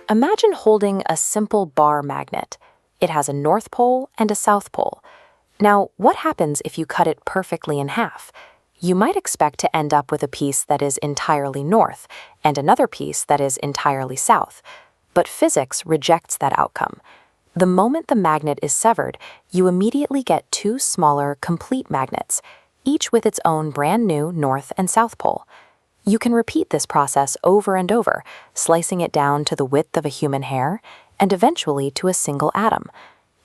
Imagine holding a simple bar magnet. It has a north pole and a south pole. Now, what happens if you cut it perfectly in half? You might expect to end up with a piece that is entirely north and another piece that is entirely south. But physics rejects that outcome. The moment the magnet is severed, you immediately get two smaller, complete magnets, each with its own brand new north and south pole. You can repeat this process over and over, slicing it down to the width of a human hair and eventually to a single atom.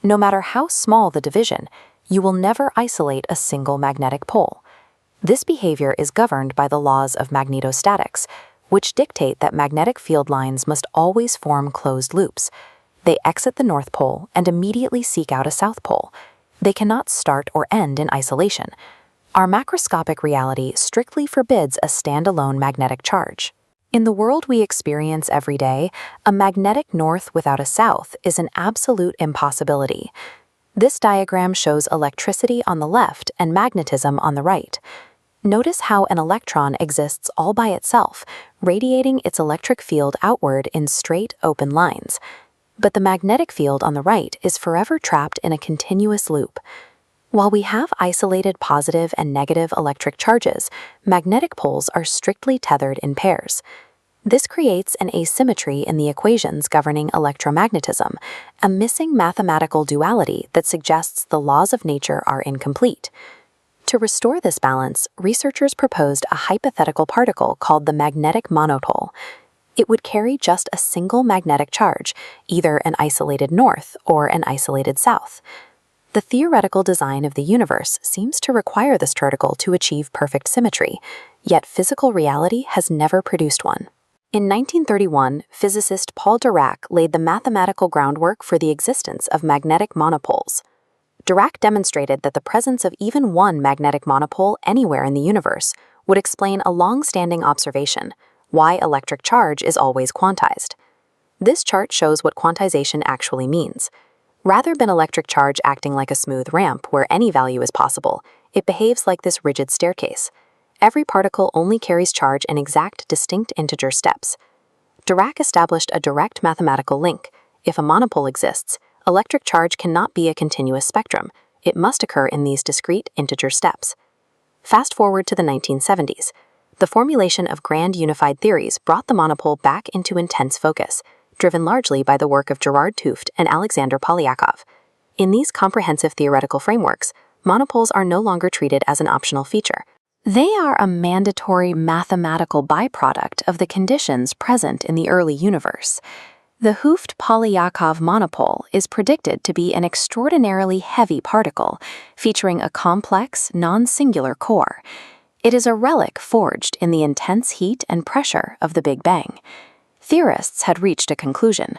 No matter how small the division, you will never isolate a single magnetic pole. This behavior is governed by the laws of magnetostatics, which dictate that magnetic field lines must always form closed loops. They exit the north pole and immediately seek out a south pole. They cannot start or end in isolation. Our macroscopic reality strictly forbids a standalone magnetic charge. In the world we experience every day, a magnetic north without a south is an absolute impossibility. This diagram shows electricity on the left and magnetism on the right. Notice how an electron exists all by itself, radiating its electric field outward in straight, open lines. But the magnetic field on the right is forever trapped in a continuous loop. While we have isolated positive and negative electric charges, magnetic poles are strictly tethered in pairs. This creates an asymmetry in the equations governing electromagnetism, a missing mathematical duality that suggests the laws of nature are incomplete. To restore this balance, researchers proposed a hypothetical particle called the magnetic monopole. It would carry just a single magnetic charge, either an isolated north or an isolated south. The theoretical design of the universe seems to require this particle to achieve perfect symmetry, yet physical reality has never produced one. In 1931, physicist Paul Dirac laid the mathematical groundwork for the existence of magnetic monopoles. Dirac demonstrated that the presence of even one magnetic monopole anywhere in the universe would explain a long-standing observation: why electric charge is always quantized. This chart shows what quantization actually means. Rather than electric charge acting like a smooth ramp where any value is possible, it behaves like this rigid staircase. Every particle only carries charge in exact, distinct integer steps. Dirac established a direct mathematical link. If a monopole exists, electric charge cannot be a continuous spectrum. It must occur in these discrete integer steps. Fast forward to the 1970s. The formulation of grand unified theories brought the monopole back into intense focus, driven largely by the work of Gerard 't Hooft and Alexander Polyakov. In these comprehensive theoretical frameworks, monopoles are no longer treated as an optional feature. They are a mandatory mathematical byproduct of the conditions present in the early universe. The Hooft-Polyakov monopole is predicted to be an extraordinarily heavy particle, featuring a complex, non-singular core. It is a relic forged in the intense heat and pressure of the Big Bang. Theorists had reached a conclusion.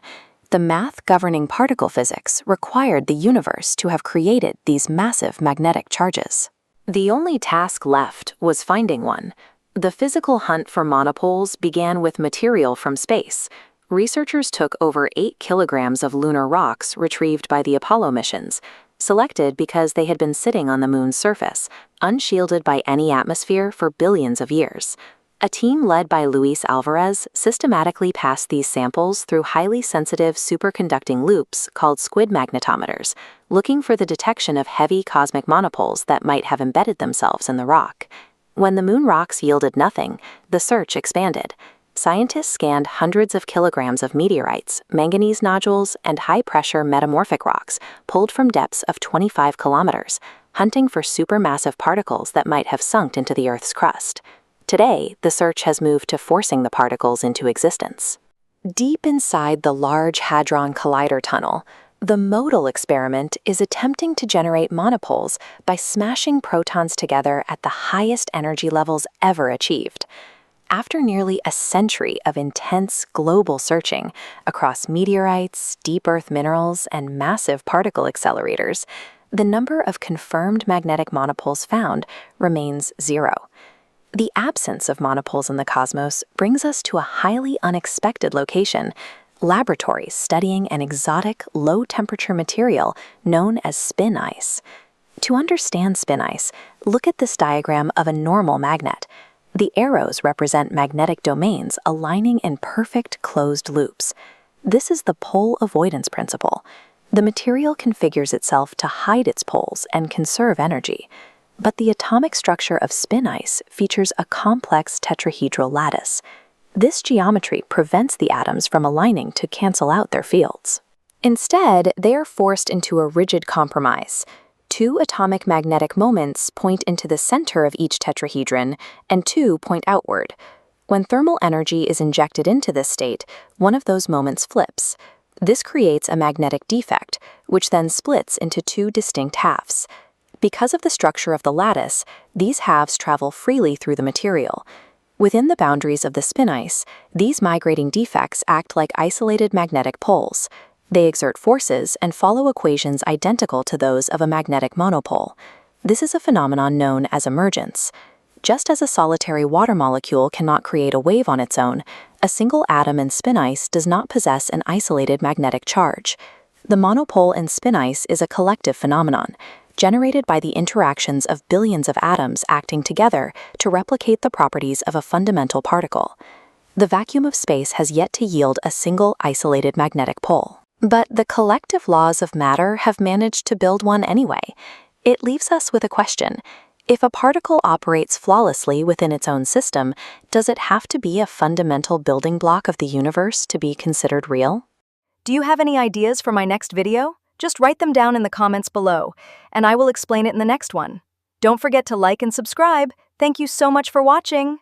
The math governing particle physics required the universe to have created these massive magnetic charges. The only task left was finding one. The physical hunt for monopoles began with material from space. Researchers took over 8 kilograms of lunar rocks retrieved by the Apollo missions, selected because they had been sitting on the moon's surface, unshielded by any atmosphere for billions of years. A team led by Luis Alvarez systematically passed these samples through highly sensitive superconducting loops called squid magnetometers, looking for the detection of heavy cosmic monopoles that might have embedded themselves in the rock. When the moon rocks yielded nothing, the search expanded. Scientists scanned hundreds of kilograms of meteorites, manganese nodules, and high-pressure metamorphic rocks pulled from depths of 25 kilometers, hunting for supermassive particles that might have sunk into the Earth's crust. Today, the search has moved to forcing the particles into existence. Deep inside the Large Hadron Collider tunnel, the modal experiment is attempting to generate monopoles by smashing protons together at the highest energy levels ever achieved. After nearly a century of intense global searching across meteorites, deep Earth minerals, and massive particle accelerators, the number of confirmed magnetic monopoles found remains 0. The absence of monopoles in the cosmos brings us to a highly unexpected location: laboratories studying an exotic, low-temperature material known as spin ice. To understand spin ice, look at this diagram of a normal magnet. The arrows represent magnetic domains aligning in perfect closed loops. This is the pole avoidance principle. The material configures itself to hide its poles and conserve energy. But the atomic structure of spin ice features a complex tetrahedral lattice. This geometry prevents the atoms from aligning to cancel out their fields. Instead, they are forced into a rigid compromise. Two atomic magnetic moments point into the center of each tetrahedron, and two point outward. When thermal energy is injected into this state, one of those moments flips. This creates a magnetic defect, which then splits into two distinct halves. Because of the structure of the lattice, these halves travel freely through the material. Within the boundaries of the spin ice, these migrating defects act like isolated magnetic poles. They exert forces and follow equations identical to those of a magnetic monopole. This is a phenomenon known as emergence. Just as a solitary water molecule cannot create a wave on its own, a single atom in spin ice does not possess an isolated magnetic charge. The monopole in spin ice is a collective phenomenon, generated by the interactions of billions of atoms acting together to replicate the properties of a fundamental particle. The vacuum of space has yet to yield a single isolated magnetic pole. But the collective laws of matter have managed to build one anyway. It leaves us with a question. If a particle operates flawlessly within its own system, does it have to be a fundamental building block of the universe to be considered real? Do you have any ideas for my next video? Just write them down in the comments below, and I will explain it in the next one. Don't forget to like and subscribe. Thank you so much for watching.